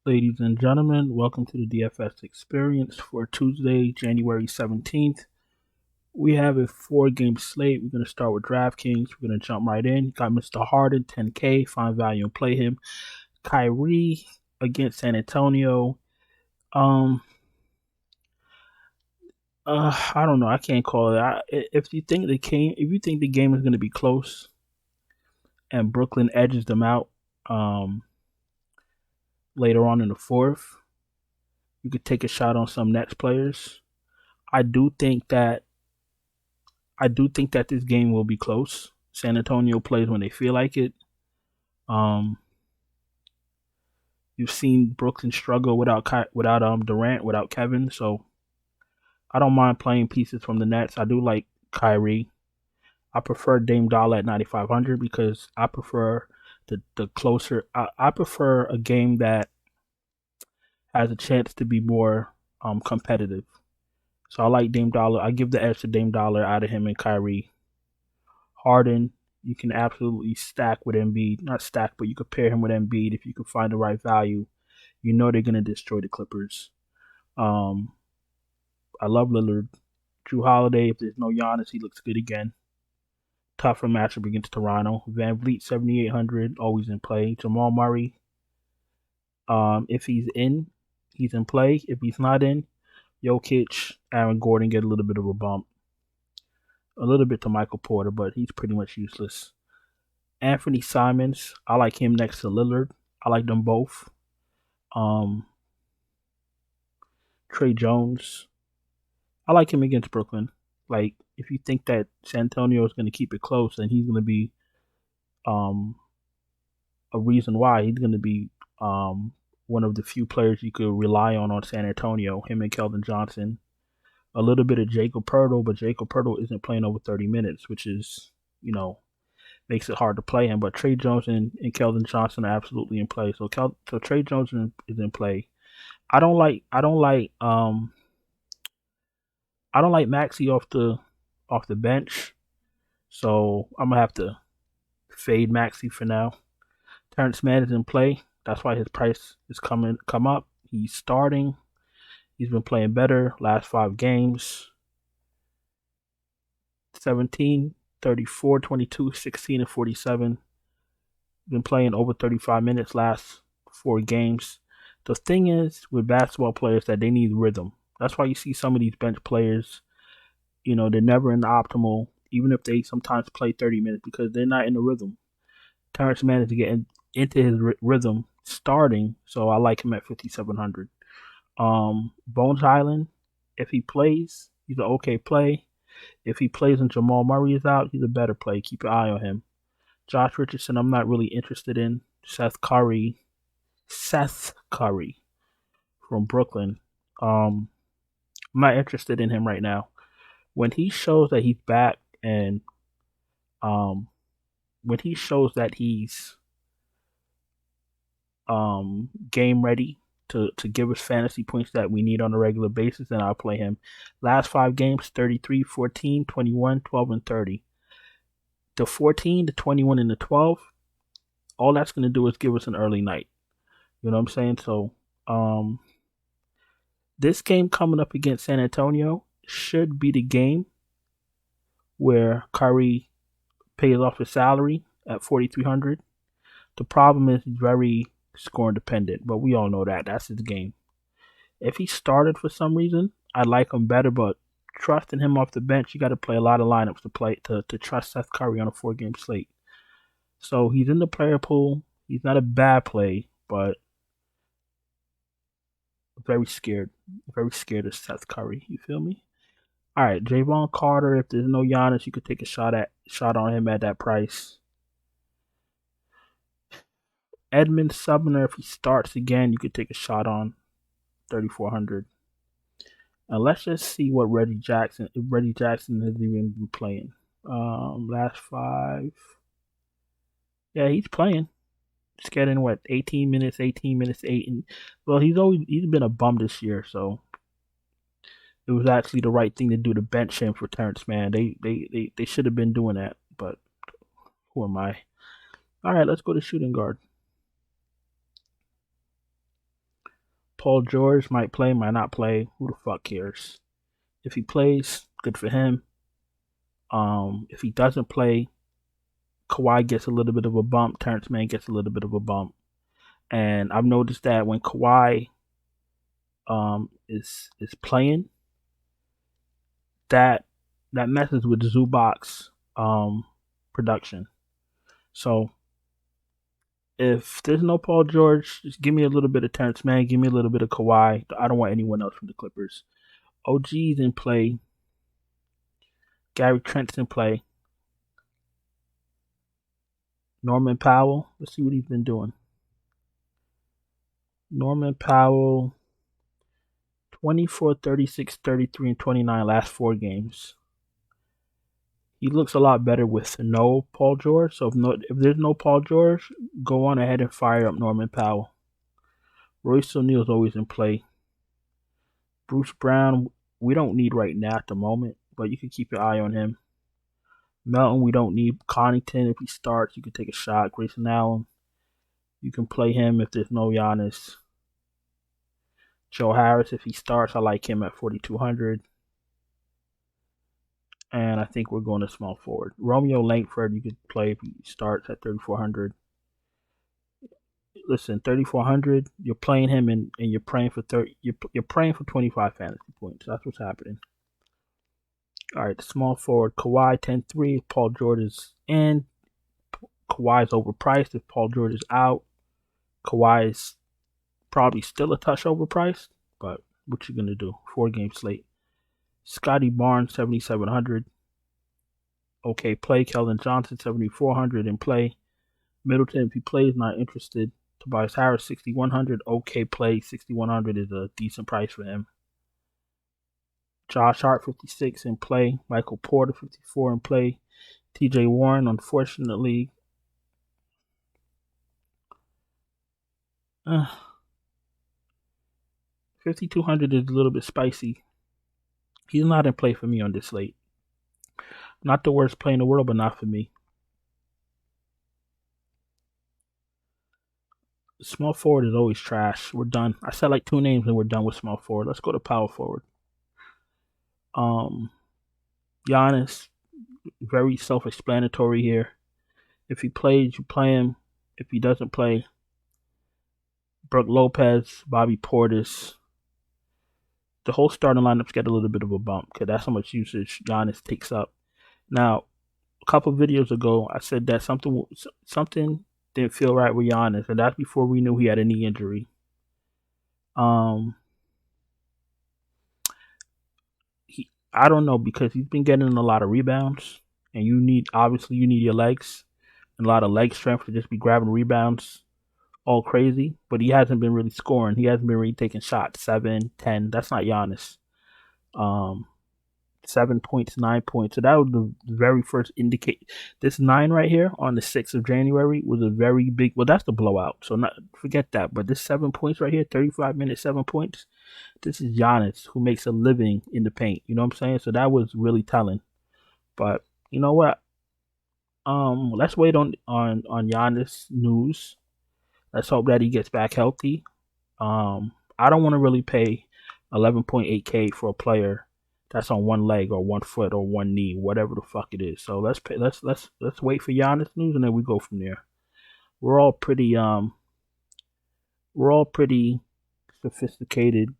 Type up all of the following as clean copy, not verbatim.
Ladies and gentlemen, welcome to the DFS experience for Tuesday, January 17th. We have a 4-game slate. We're going to start with DraftKings. We're going to jump right in. Got Mr. Harden, 10K, find value and play him. Kyrie against San Antonio. I don't know. I can't call it. If you think the game is going to be close and Brooklyn edges them out later on in the fourth, you could take a shot on some Nets players. I do think that this game will be close. San Antonio plays when they feel like it. Um, you've seen Brooklyn struggle without Durant, without Kevin, so I don't mind playing pieces from the Nets. I do like Kyrie. I prefer Dame Dollar at 9,500 because I prefer the closer. I prefer a game that has a chance to be more competitive. So I like Dame Dollar. I give the edge to Dame Dollar out of him and Kyrie. Harden, you can absolutely stack with Embiid. Not stack, but you could pair him with Embiid if you can find the right value. You know they're going to destroy the Clippers. I love Lillard. Drew Holiday, if there's no Giannis, he looks good again. Tougher matchup against Toronto. Van Vliet, 7,800, always in play. Jamal Murray, if he's in, he's in play. If he's not in, Jokic, Aaron Gordon get a little bit of a bump. A little bit to Michael Porter, but he's pretty much useless. Anthony Simons, I like him next to Lillard. I like them both. Trey Jones, I like him against Brooklyn. Like, if you think that San Antonio is going to keep it close, then he's going to be a reason why. He's going to be one of the few players you could rely on San Antonio, him and Keldon Johnson. A little bit of Jakob Poeltl, but Jakob Poeltl isn't playing over 30 minutes, which is, makes it hard to play him. But Trey Jones and Keldon Johnson are absolutely in play. So Trey Jones is in play. I don't like Maxey off the bench. So I'm gonna have to fade Maxey for now. Terrence Mann is in play. That's why his price is come up. He's starting. He's been playing better last 5 games. 17, 34, 22, 16, and 47. Been playing over 35 minutes last 4 games. The thing is with basketball players that they need rhythm. That's why you see some of these bench players, they're never in the optimal, even if they sometimes play 30 minutes because they're not in the rhythm. Terrence Mann is getting into his rhythm starting, so I like him at 5,700. Bones Highland, if he plays, he's an okay play. If he plays and Jamal Murray is out, he's a better play. Keep your eye on him. Josh Richardson, I'm not really interested in. Seth Curry from Brooklyn. I'm not interested in him right now. When he shows that he's back and when he shows that he's game ready to give us fantasy points that we need on a regular basis, then I'll play him. Last 5 games, 33, 14, 21, 12, and 30. The 14, the 21, and the 12, all that's going to do is give us an early night. You know what I'm saying? So, this game coming up against San Antonio should be the game where Kyrie pays off his salary at 4,300. The problem is he's very scoring dependent, but we all know that. That's his game. If he started for some reason, I like him better, but trusting him off the bench, you got to play a lot of lineups to trust Seth Curry on a 4-game slate. So he's in the player pool. He's not a bad play, but very scared of Seth Curry. You feel me? All right, Javon Carter. If there's no Giannis, you could take a shot on him at that price. Edmund Sumner, if he starts again, you could take a shot on 3,400. And let's just see what Reggie Jackson has even been playing. Last 5. Yeah, he's playing. Just getting 18 minutes, 8. And well, he's been a bum this year, so it was actually the right thing to do to bench him for Terrence Mann. They should have been doing that, but who am I? All right, let's go to shooting guard. Paul George might play, might not play. Who the fuck cares? If he plays, good for him. If he doesn't play, Kawhi gets a little bit of a bump. Terrence Mann gets a little bit of a bump. And I've noticed that when Kawhi is playing, that messes with Zubac's production. So if there's no Paul George, just give me a little bit of Terrence Mann, give me a little bit of Kawhi. I don't want anyone else from the Clippers. OG's in play. Gary Trent's in play. Norman Powell. Let's see what he's been doing. Norman Powell, 24, 36, 33, and 29 last 4 games. He looks a lot better with no Paul George. So if there's no Paul George, go on ahead and fire up Norman Powell. Royce O'Neal's always in play. Bruce Brown, we don't need right now at the moment, but you can keep your eye on him. Melton, we don't need. Connaughton, if he starts, you can take a shot. Grayson Allen, you can play him if there's no Giannis. Joe Harris, if he starts, I like him at 4,200. And I think we're going to small forward. Romeo Langford, you could play if he starts at 3,400. Listen, 3,400, you're playing him and you're praying for 30. You're praying for 25 fantasy points. That's what's happening. All right, small forward, Kawhi 10-3. If Paul George is in, Kawhi's overpriced. If Paul George is out, Kawhi is probably still a touch overpriced. But what you gonna do? 4-game slate. Scotty Barnes 7,700. Okay, play. Keldon Johnson 7,400 in play. Middleton, if he plays, not interested. Tobias Harris 6,100. Okay, play. 6,100 is a decent price for him. Josh Hart 56 in play. Michael Porter 54 in play. TJ Warren, unfortunately, 5,200 is a little bit spicy. He's not in play for me on this slate. Not the worst play in the world, but not for me. Small forward is always trash. We're done. I said like 2 names and we're done with small forward. Let's go to power forward. Giannis, very self-explanatory here. If he plays, you play him. If he doesn't play, Brook Lopez, Bobby Portis. The whole starting lineups get a little bit of a bump because that's how much usage Giannis takes up. Now, a couple of videos ago, I said that something didn't feel right with Giannis, and that's before we knew he had a knee injury. I don't know, because he's been getting a lot of rebounds, and you need your legs and a lot of leg strength to just be grabbing rebounds all crazy, but he hasn't been really scoring. He hasn't been really taking shots. 7, 10. That's not Giannis. 7 points, 9 points. So that was the very first indicate. This 9 right here on the 6th of January was a very big. Well, that's the blowout. So forget that. But this 7 points right here, 35 minutes, 7 points. This is Giannis, who makes a living in the paint. You know what I'm saying? So that was really telling. But you know what? Let's wait on Giannis news. Let's hope that he gets back healthy. I don't want to really pay 11.8K for a player that's on one leg or 1 foot or one knee, whatever the fuck it is. So let's wait for Giannis news and then we go from there. We're all pretty sophisticated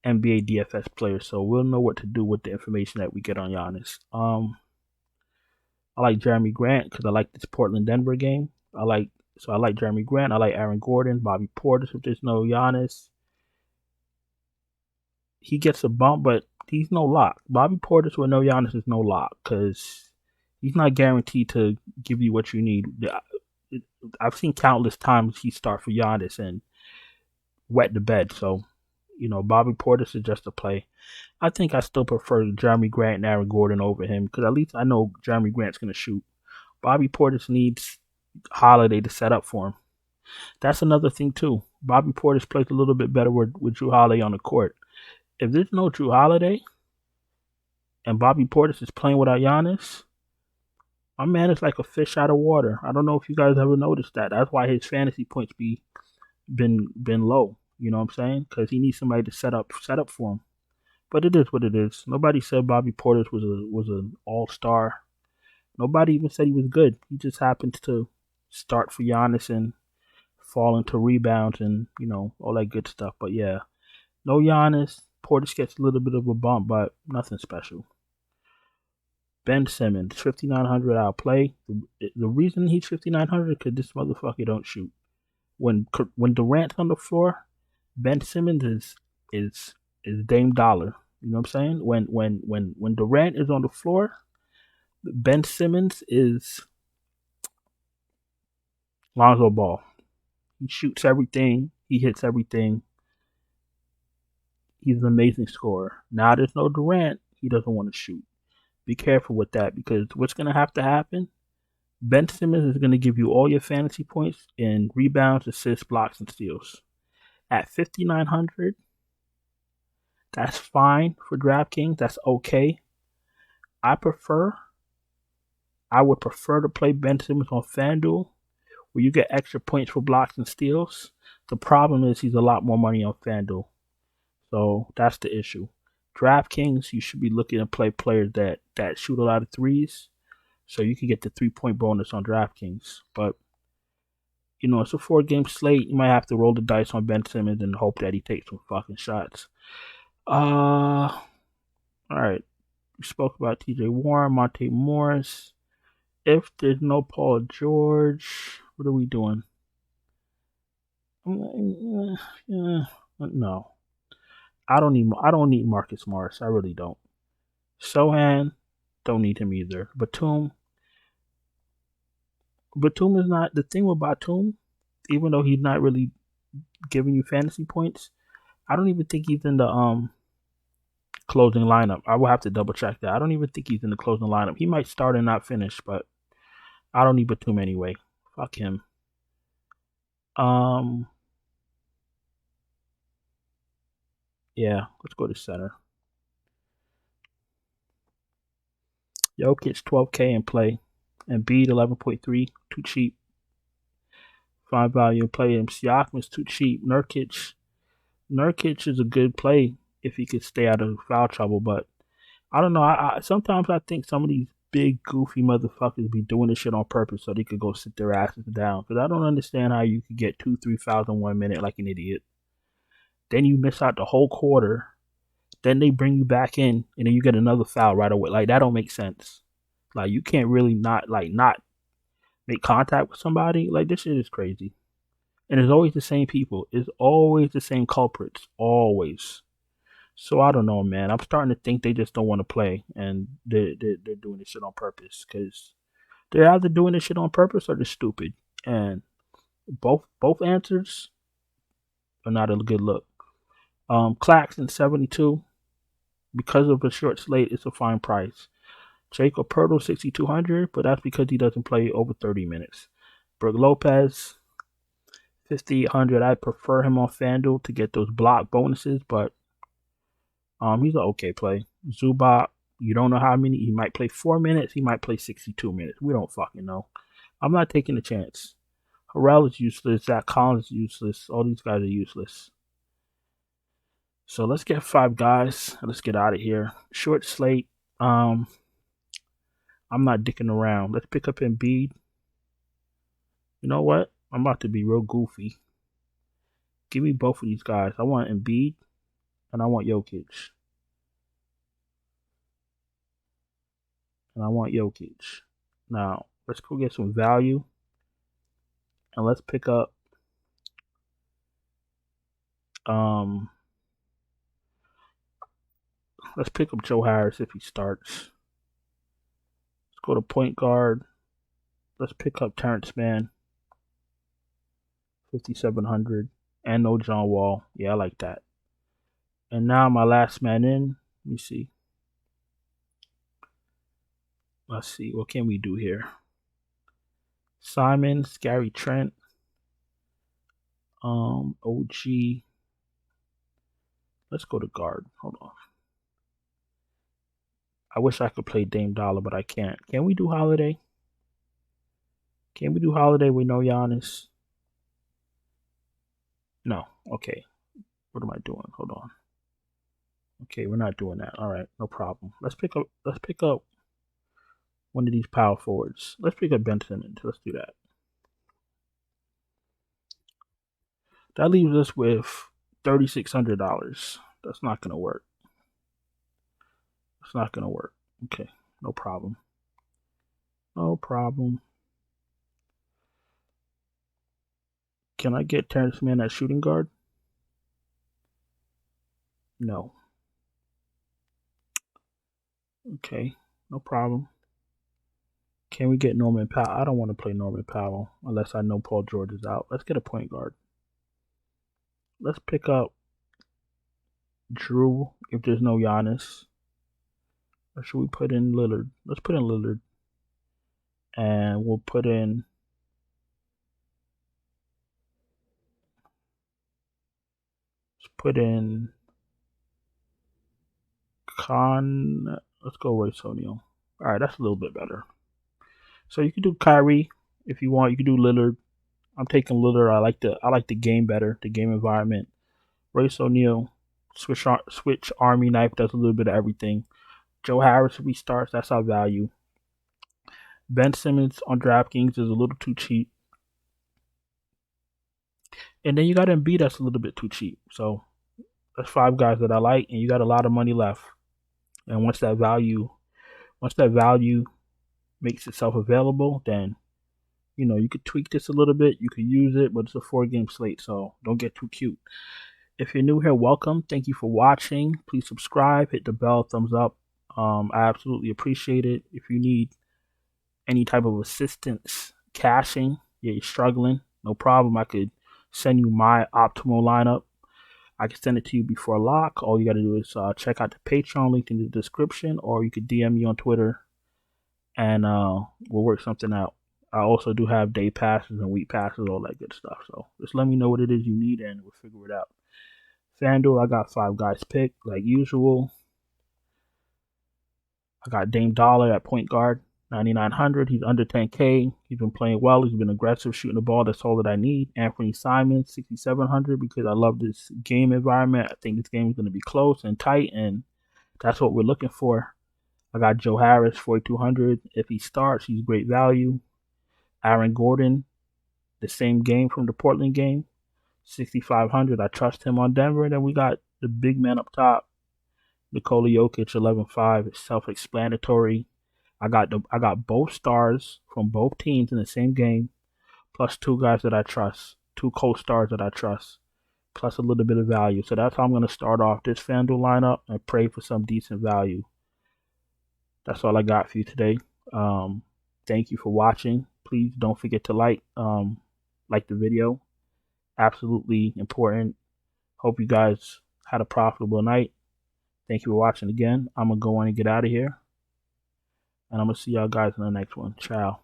NBA DFS players, so we'll know what to do with the information that we get on Giannis. I like Jeremy Grant because I like this Portland-Denver game. I like Jeremy Grant. I like Aaron Gordon, Bobby Portis. If there's no Giannis, he gets a bump, but he's no lock. Bobby Portis with no Giannis is no lock because he's not guaranteed to give you what you need. I've seen countless times he start for Giannis and wet the bed. So, Bobby Portis is just a play. I think I still prefer Jeremy Grant and Aaron Gordon over him because at least I know Jeremy Grant's going to shoot. Bobby Portis needs Holiday to set up for him. That's another thing too. Bobby Portis plays a little bit better with Drew Holiday on the court. If there's no Drew Holiday and Bobby Portis is playing without Giannis, my man is like a fish out of water. I don't know if you guys ever noticed that. That's why his fantasy points been low. You know what I'm saying? Because he needs somebody to set up for him. But it is what it is. Nobody said Bobby Portis was an all-star. Nobody even said he was good. He just happened to start for Giannis and fall into rebounds and, all that good stuff. But yeah, no Giannis. Portis gets a little bit of a bump, but nothing special. Ben Simmons, 5,900 outplay. The reason he's 5,900 because this motherfucker don't shoot. When Durant's on the floor, Ben Simmons is Dame Dollar. You know what I'm saying? When Durant is on the floor, Ben Simmons is Lonzo Ball. He shoots everything. He hits everything. He's an amazing scorer. Now there's no Durant. He doesn't want to shoot. Be careful with that because what's going to have to happen, Ben Simmons is going to give you all your fantasy points in rebounds, assists, blocks, and steals. At 5,900, that's fine for DraftKings. That's okay. I would prefer to play Ben Simmons on FanDuel where you get extra points for blocks and steals. The problem is he's a lot more money on FanDuel. So that's the issue. DraftKings, you should be looking to play players that shoot a lot of threes so you can get the 3-point bonus on DraftKings. But, it's a 4-game slate. You might have to roll the dice on Ben Simmons and hope that he takes some fucking shots. All right. We spoke about TJ Warren, Monte Morris. If there's no Paul George, what are we doing? No. I don't need Marcus Morris. I really don't. Sohan, don't need him either. Batum is not the thing with Batum, even though he's not really giving you fantasy points. I don't even think he's in the closing lineup. I will have to double check that. I don't even think he's in the closing lineup. He might start and not finish, but I don't need Batum anyway. Fuck him. Yeah, let's go to center. Jokic 12K in play. Embiid 11.3, too cheap. Fine value in play. Siakam is too cheap. Nurkic is a good play if he could stay out of foul trouble, but I don't know. I sometimes I think some of these big goofy motherfuckers be doing this shit on purpose so they could go sit their asses down. Because I don't understand how you could get 2-3 fouls in 1 minute like an idiot. Then you miss out the whole quarter. Then they bring you back in, and then you get another foul right away. Like that don't make sense. Like you can't really not make contact with somebody. Like this shit is crazy. And it's always the same people. It's always the same culprits. Always. So I don't know, man. I'm starting to think they just don't want to play, and they're doing this shit on purpose because they're either doing this shit on purpose or they're stupid. And both answers are not a good look. Claxton 72 because of a short slate, it's a fine price. Jacob Poeltl 6,200, but that's because he doesn't play over 30 minutes. Brook Lopez 5,800. I prefer him on FanDuel to get those block bonuses, but he's an okay play. Zubac, you don't know how many. He might play 4 minutes. He might play 62 minutes. We don't fucking know. I'm not taking a chance. Harrell is useless. Zach Collins is useless. All these guys are useless. So let's get 5 guys. Let's get out of here. Short slate. I'm not dicking around. Let's pick up Embiid. You know what? I'm about to be real goofy. Give me both of these guys. I want Embiid and I want Jokic. Now, let's go get some value. And let's pick up Joe Harris if he starts. Let's go to point guard. Let's pick up Terrence Mann. 5,700. And no John Wall. Yeah, I like that. And now my last man in. Let me see. Let's see. What can we do here? Simons, Gary Trent. OG. Let's go to guard. Hold on. I wish I could play Dame Dollar, but I can't. Can we do Holiday? Can we do Holiday with no Giannis? No. Okay. What am I doing? Hold on. Okay, we're not doing that. All right, no problem. Let's pick up one of these power forwards. Let's pick up Ben Simmons. Let's do that. That leaves us with $3,600. That's not gonna work. It's not gonna work. Okay, no problem. No problem. Can I get Terrence Mann at shooting guard? No. Okay, no problem. Can we get Norman Powell? I don't want to play Norman Powell unless I know Paul George is out. Let's get a point guard. Let's pick up Drew if there's no Giannis. Or should we put in Lillard? Let's put in Lillard. And we'll put in Con. Let's go Royce O'Neal. All right, that's a little bit better. So you can do Kyrie if you want. You can do Lillard. I'm taking Lillard. I like the game better, the game environment. Royce O'Neal, switch Army knife, does a little bit of everything. Joe Harris restarts. That's our value. Ben Simmons on DraftKings is a little too cheap. And then you got Embiid that's a little bit too cheap. So that's 5 guys that I like, and you got a lot of money left. And once that value makes itself available, then you could tweak this a little bit. You could use it, but it's a 4-game slate, so don't get too cute. If you're new here, welcome. Thank you for watching. Please subscribe, hit the bell, thumbs up. I absolutely appreciate it. If you need any type of assistance cashing, you're struggling, no problem. I could send you my optimal lineup. I can send it to you before lock. All you got to do is check out the Patreon link in the description, or you could DM me on Twitter, and we'll work something out. I also do have day passes and week passes, all that good stuff. So just let me know what it is you need, and we'll figure it out. FanDuel, I got 5 guys picked, like usual. I got Dame Dollar at point guard, 9,900. He's under 10K. He's been playing well. He's been aggressive, shooting the ball. That's all that I need. Anthony Simons, 6,700, because I love this game environment. I think this game is going to be close and tight, and that's what we're looking for. I got Joe Harris, 4,200. If he starts, he's great value. Aaron Gordon, the same game from the Portland game, 6,500. I trust him on Denver. And then we got the big man up top, Nikola Jokic, 11.5. It's self-explanatory. I got both stars from both teams in the same game, plus 2 guys that I trust, 2 co-stars that I trust, plus a little bit of value. So that's how I'm going to start off this FanDuel lineup and pray for some decent value. That's all I got for you today. Thank you for watching. Please don't forget to like the video. Absolutely important. Hope you guys had a profitable night. Thank you for watching again. I'm going to go on and get out of here. And I'm going to see y'all guys in the next one. Ciao.